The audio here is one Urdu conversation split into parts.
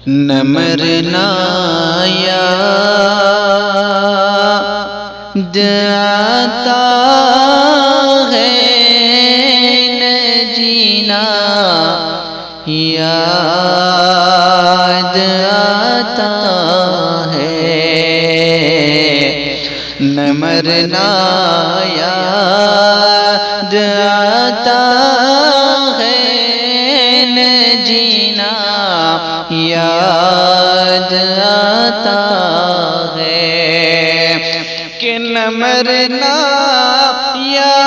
نہ مرنا یاد آتا ہے، نہ جینا یاد آتا ہے، نہ مرنا یاد آتا ہے، نہ جینا یاد آتا ہے، کہ نہ مرنا یاد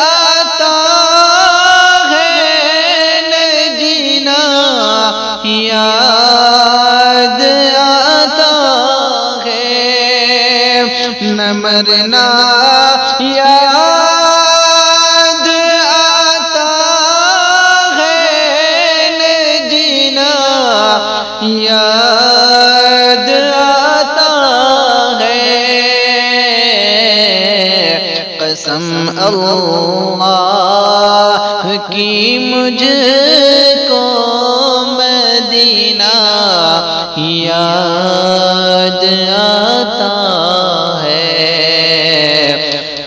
آتا ہے، نہ جینا یاد آتا ہے، نہ مرنا یاد آتا ہے، نہ جینا یاد آتا ہے، قسم اللہ کی مجھ کو مدینہ یاد آتا ہے،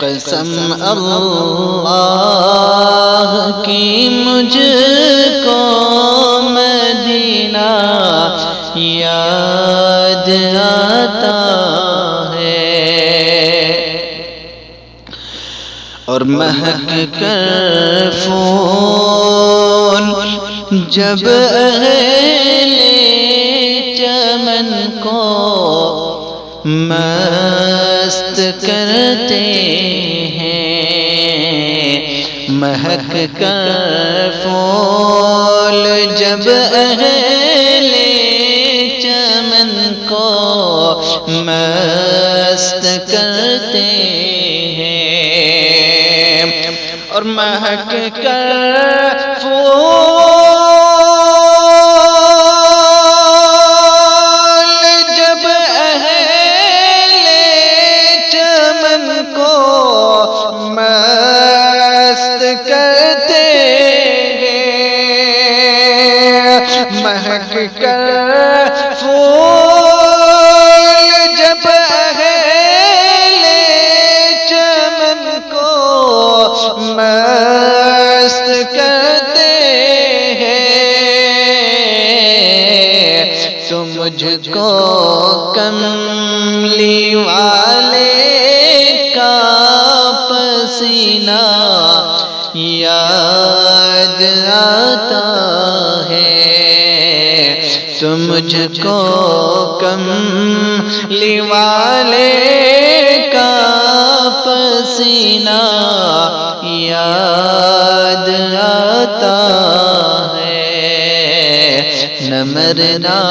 قسم اللہ کی مجھ کو مدینہ یاد آتا ہے، اور مہک کر پھول جب اہل چمن کو مست کرتے ہیں، مہک کر پھول جب اہل چمن کو مست کرتے ہیں، اور مہک کر پھول جب اہل چمن کو مست کرتے ہیں، مہک کر پھول جب اہل چمن کو مست کرتے ہیں، تو مجھ کو کملی والے کا پسینہ یاد آتا ہے، تو مجھ کو کملی والے کا پسینہ یاد آتا ہے، نہ مرنا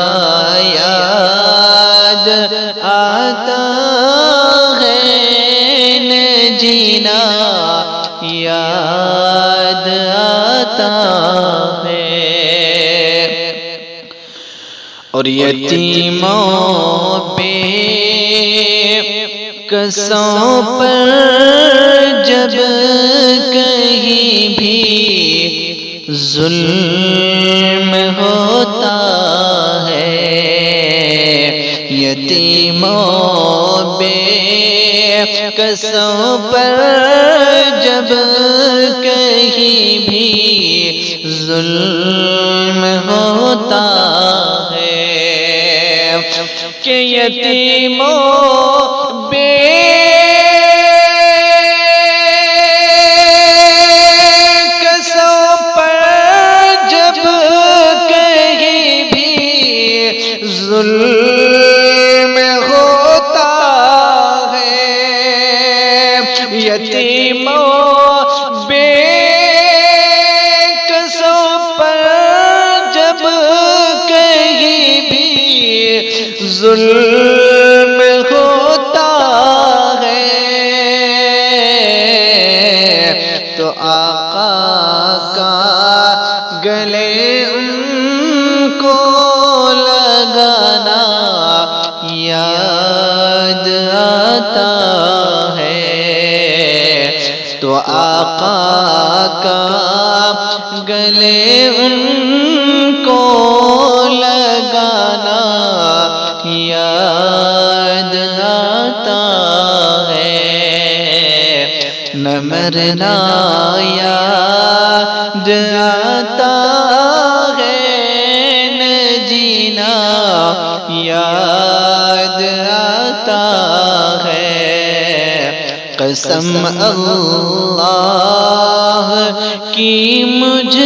یاد آتا ہے، نہ جینا یاد آتا ہے، اور یتیموں بے کسوں پر جب کہیں بھی ظلم ہوتا ہے، یتیموں بے کسوں پر جب کہیں بھی ظلم ہوتا ہے، کہ یتیموں بے کسوں پر جب کہیں بھی ظلم ہوتا ہے، یتیموں بے کسوں پر جب کہیں بھی ظلم ہوتا ہے، تو آقا کا گلے ان کو لگانا یاد آتا ہے، تو آقا کا گلے ان کو لگانا یاد آتا ہے، نہ مرنا یاد آتا ہے، نہ جینا یاد آتا ہے۔ قسم اللہ کی مجھ